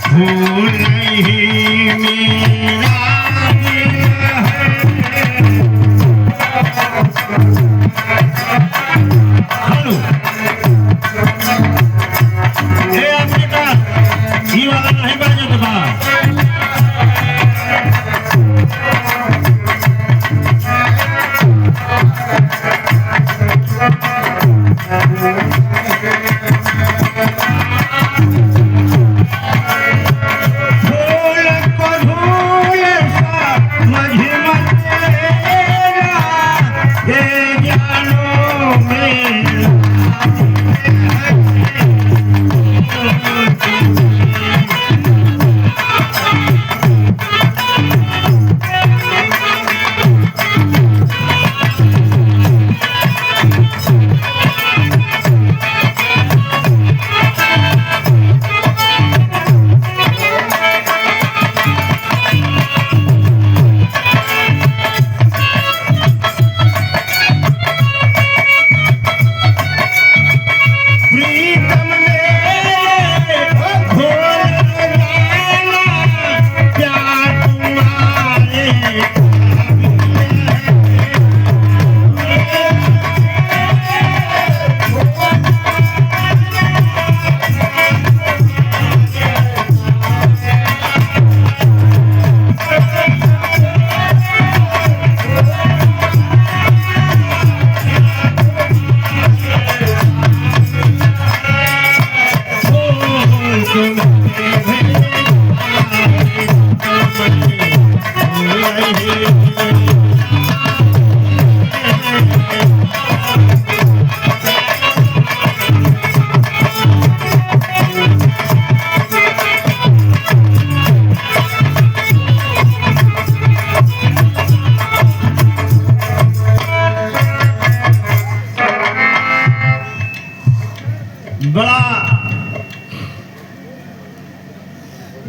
भूल नहीं मेरा हेलो ये आपके का ये वाला नहीं बाजत बा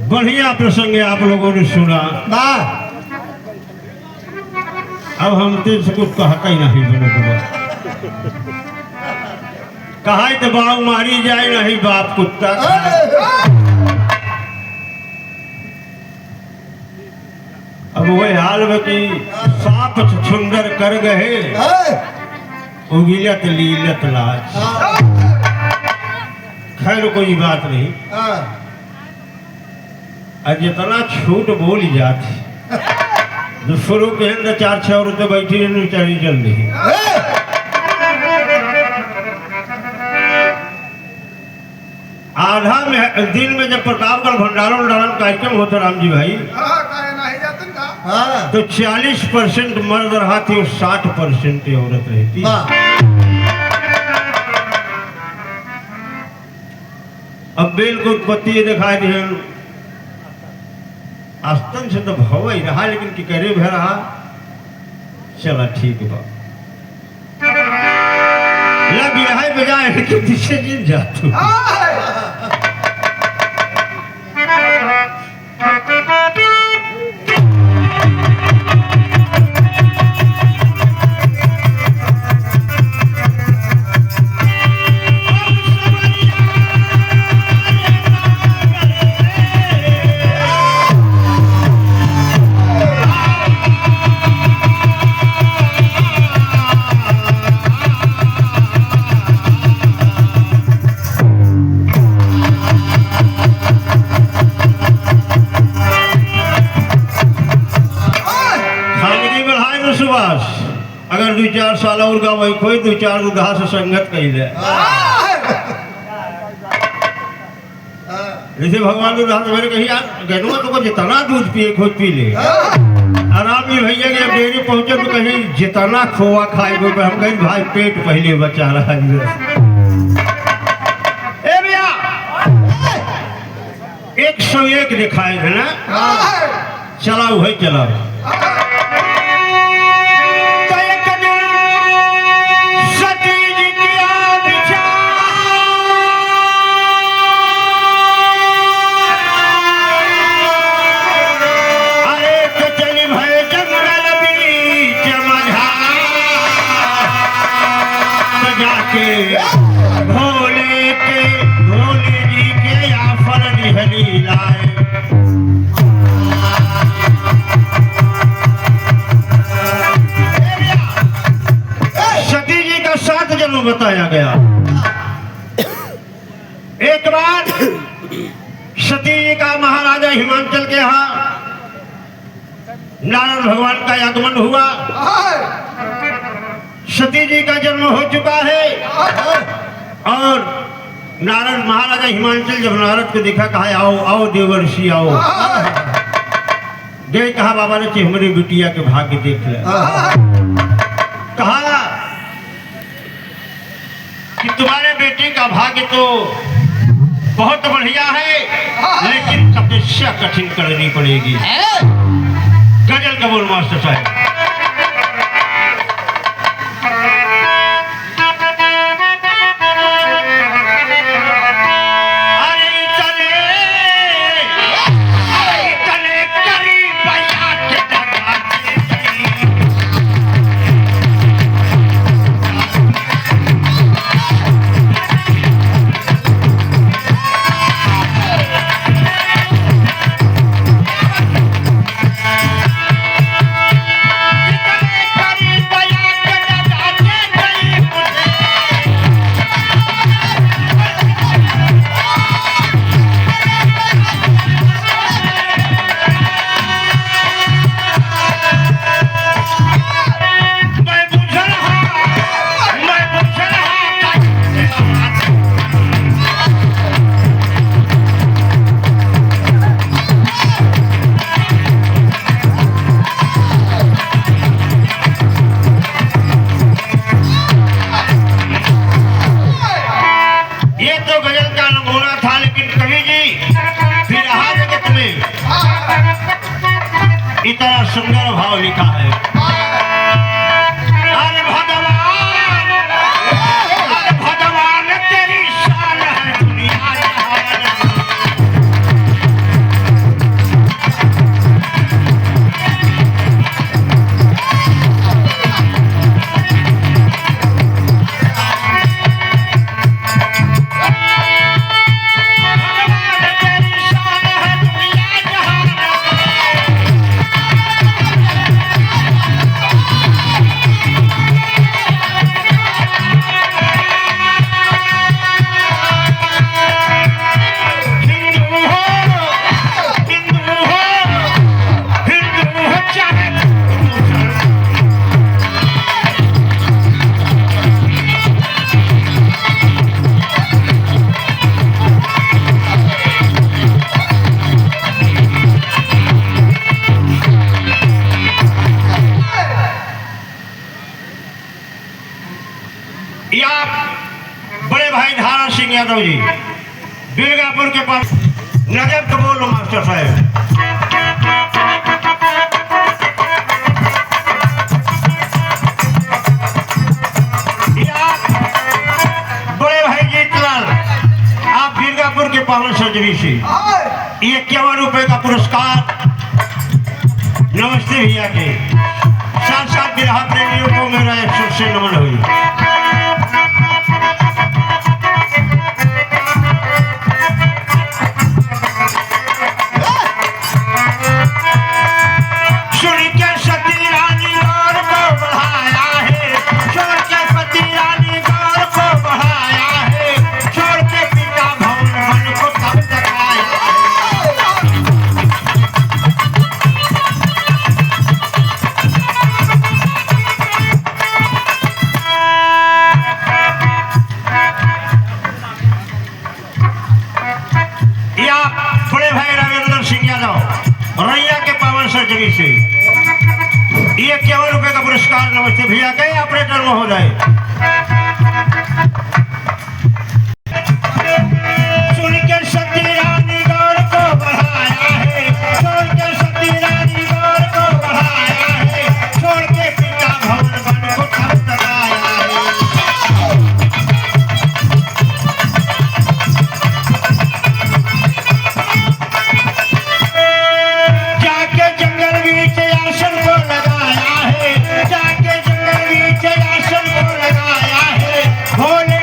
बढ़िया प्रसंग आप लोगों ने सुना। अब हम तेज से कुछ कहता ही नहीं बने कहा तो बाऊ मारी जाए नहीं बाप कुत्ता अब वही हाल में कि साप छुछुंदर कर गए उगिलत लीलत लाज। खैर कोई बात नहीं, आज जितना छूट बोल जाती शुरू के अंदर 4-6 औरतें बैठी चली चल रही आधा में दिन में जब प्रतापगढ़ भंडारण कार्यक्रम होता राम जी भाई तो 40% मर्द रहा थी और 60% औरत रहती। अब बेल को उत्पत्ति दिखाई दी आस्तन से तो भव ही रहा लेकिन कि करे भय रहा चला ठीक बा लग यह बजाय कि पीछे जीत जातू अगर 2-4 साल और गाँव कोई 2-4 दूधा से संगत कही ले जैसे भगवान दूधा से मेरे कही यार गनुआ तो जितना दूध पिए खुद पी ले आराम ही भैया के डेयरी पहुंचे तो कहीं जितना खोआ खाए गो हम कहीं भाई पेट पहले बचा रहा ए भैया 101 दिखाए थे ना चलाओ भाई चलाओ भोले जी के आफर चली लाए। सती जी का 7 जन्म बताया गया। एक बार सती जी का महाराजा हिमांचल के यहाँ नारायण भगवान का आगमन हुआ। सती जी का जन्म हो चुका है और नारद महाराजा हिमांचल जब नारद को देखा, कहा आओ आओ देवर्षि आओ। गए, कहा बाबा ने हमारी बिटिया के भाग्य देख ले। कहा कि तुम्हारे बेटे का भाग्य तो बहुत बढ़िया है, लेकिन तपस्या कठिन करनी पड़ेगी। गजल का बोल मास्टर साहब। इतना सुंदर भाव लिखा है। अरे भगवान तेरी शान है दुनिया जहान। बड़े भाई धारा सिंह यादव जी दुर्गापुर के पास नजर को बोलो मास्टर साहब। बड़े भाई जीतलाल आप दुर्गापुर के पावन सर्जरी से 51 रुपए का पुरस्कार नमस्ते भैया के साथ साथ विराह प्रेमियों को मेरा 100 से नमन हुई। रैया के पावन सर्जरी से ये 51 रुपए का पुरस्कार नमस्ते भैया के ऑपरेटर महोदय। सुन के सती रानी गौर को बढ़ाया है, छोड़ के सती रानी गौर को बढ़ाया है, छोड़ के पिता भवन बन को तब तकाया है। भोले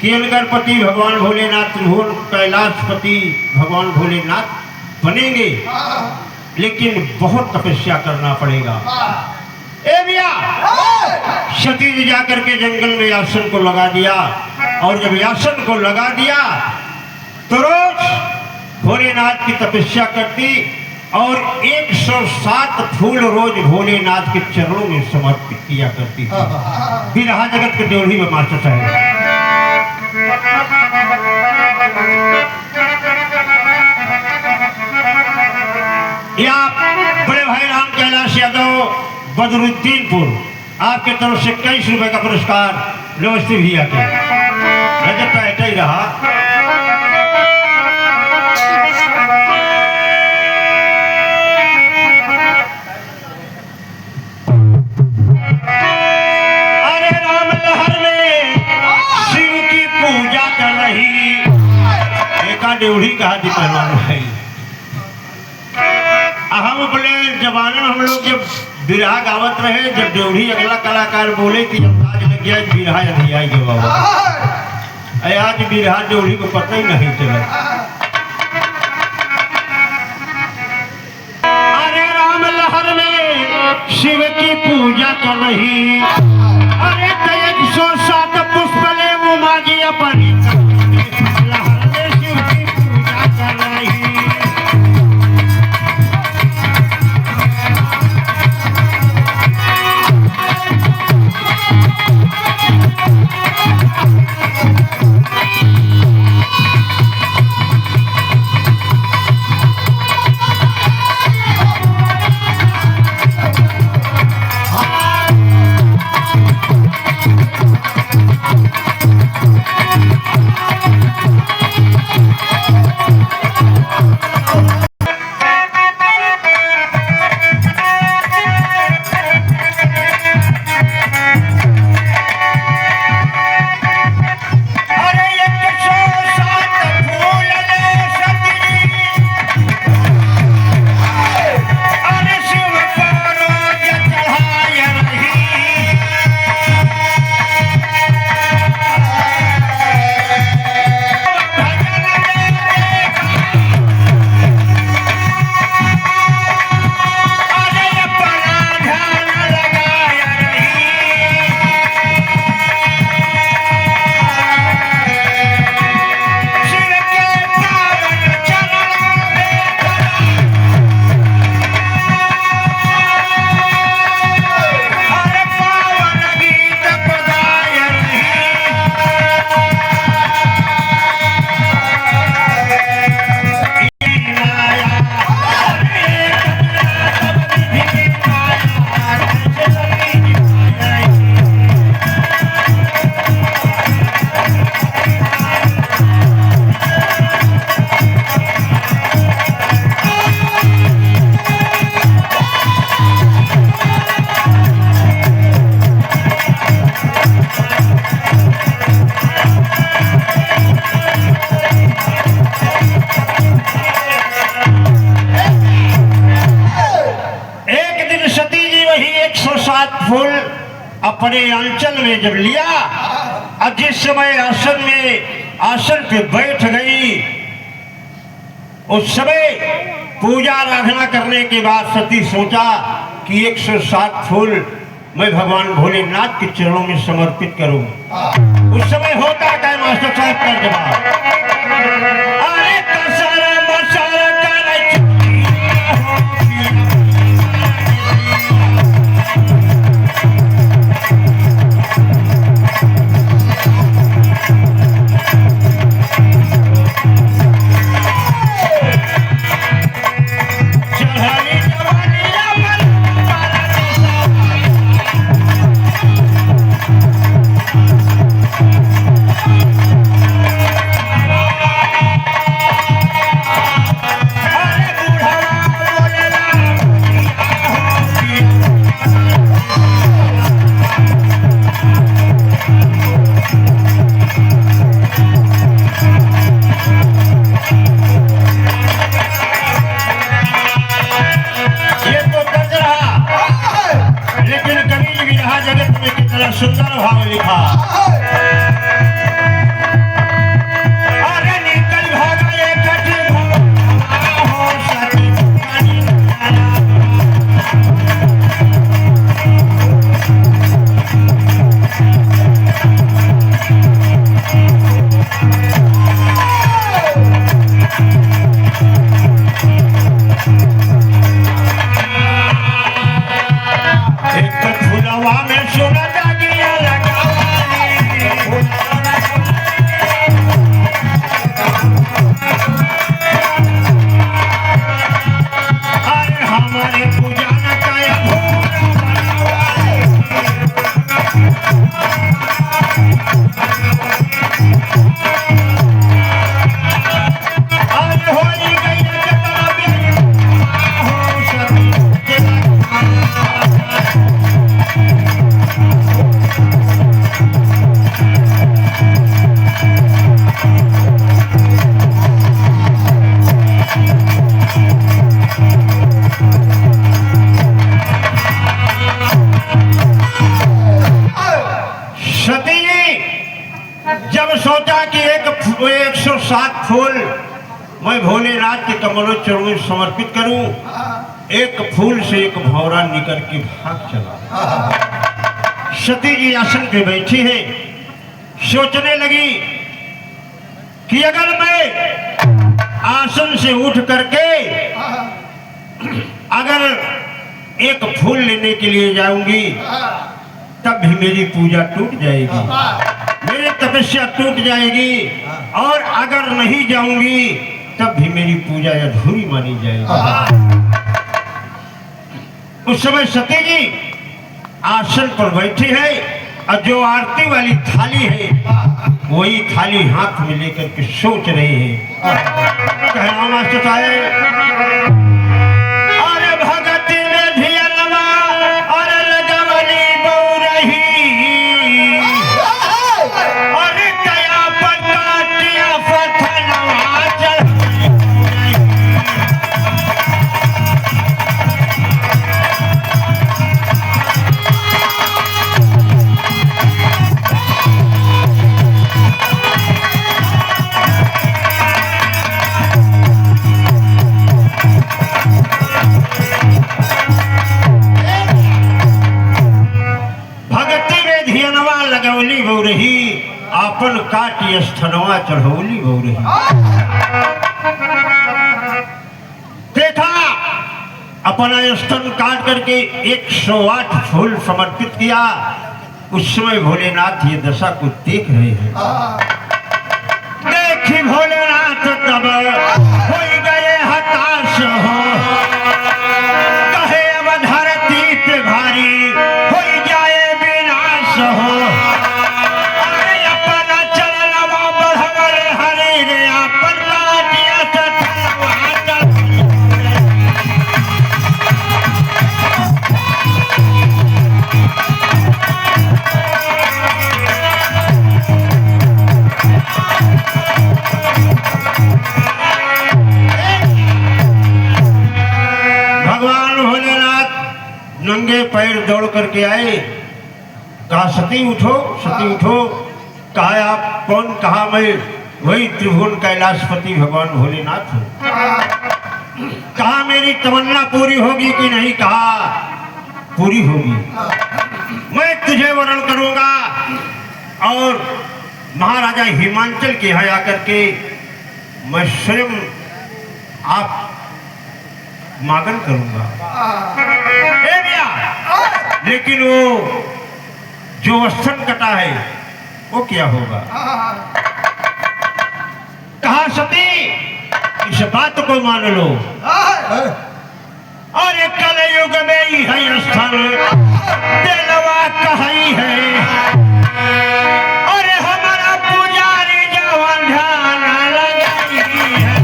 केलगरपति भगवान भोलेनाथ, त्रिभुवन कैलाशपति भगवान भोलेनाथ बनेंगे, लेकिन बहुत तपस्या करना पड़ेगा। ए भैया, सती जी जाकर के जंगल में आसन को लगा दिया, और जब आसन को लगा दिया तो रोज भोलेनाथ की तपस्या करती और 107 फूल रोज भोलेनाथ के चरणों में समर्पित किया करती थी। बिरहा जगत के ड्योढ़ी में मास्टर साहब, या बड़े भाई राम कैलाश यादव बदरुद्दीनपुर, आपके तरफ से 21 रुपए का पुरस्कार नमस्ते भैया के। रजत ऐसा ही रहा। अरे राम लहर में शिव की पूजा कर रही, एका ड्योढ़ी कहा थी पहलवान भाई। हम अपने जमाने में हम लोग जब बिरहा गावत रहे, जब ड्योढ़ी अगला कलाकार बोले कि अंदाज लग गया बिरहा नहीं आएगी बाबा। आज बिरहा ड्योढ़ी को पता ही नहीं चला। अरे राम लहर में शिव की पूजा कर रही, अरे 107 पुष्प ले उमा जी अपनी लहर में शिव की पूजा कर रही। फूल अपने अंचल में जब लिया और जिस समय आसन पे बैठ गई, उस समय पूजा आराधना करने के बाद सती सोचा कि 107 फूल मैं भगवान भोलेनाथ के चरणों में समर्पित करूं। उस समय होता क्या मास्टर साहब का जवाब, अरे कसर मसर कर सती जी जब सोचा कि 107 फूल मैं भोलेनाथ के कमलों चरणों में समर्पित करूं, एक फूल से एक भौरा निकल के भाग चला। सती जी आसन पे बैठी है, सोचने लगी कि अगर मैं आसन से उठ करके अगर एक फूल लेने के लिए जाऊंगी तब भी मेरी पूजा टूट जाएगी, मेरी तपस्या टूट जाएगी, और अगर नहीं जाऊंगी तब भी मेरी पूजा अधूरी मानी जाएगी। उस समय सती जी आसन पर बैठी है और जो आरती वाली थाली है वही थाली हाथ में लेकर के सोच रही है। कहना मास्टर साहब, अरे भगती में धियनवा और लगवली बौरही, अरे कया पर काटिया फथनवा चढ़वली लगवली बौरही, आपन काटी स्थनवा चढ़ौली बौरही। देखा अपना स्तन काट करके 108 फूल समर्पित किया। उस समय भोलेनाथ ये दशा को देख रहे हैं। देखी भोलेनाथ तब हो गए हताश हो, कहे अब धरती पे भारी हो जाए विनाश हो। नंगे पैर दौड़ करके आए, कहा सती उठो, सती उठो। कहा आप कौन? कहा मैं वही त्रिभुवन कैलाशपति भगवान भोलेनाथ हूँ। कहा मेरी तमन्ना पूरी होगी कि नहीं? कहा पूरी होगी, मैं तुझे वरण करूंगा और महाराजा हिमांचल के यहाँ आकर के मैं स्वयं आप मागन करूंगा। लेकिन वो जो स्तन कटा है वो क्या होगा? कहा सती इस बात को मान लो, और कलयुग में ही है स्थल दिलवा कहीं है, और हमारा पुजारी जवान ध्यान लगाई है।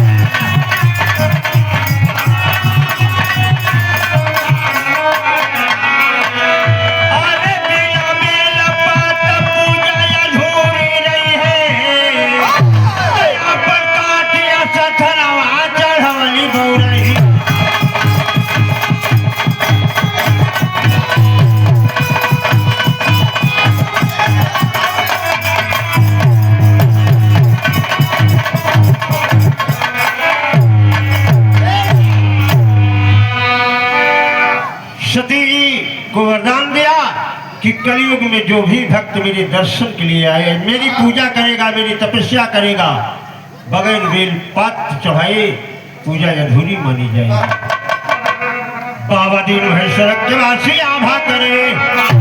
सती जी को वरदान दिया कि कलयुग में जो भी भक्त मेरे दर्शन के लिए आए, मेरी पूजा करेगा, मेरी तपस्या करेगा, बगैर बेल पात्र चढ़ाए पूजा अधूरी मानी जाएगी। बाबा दीन है सड़क के वासी आभा करे।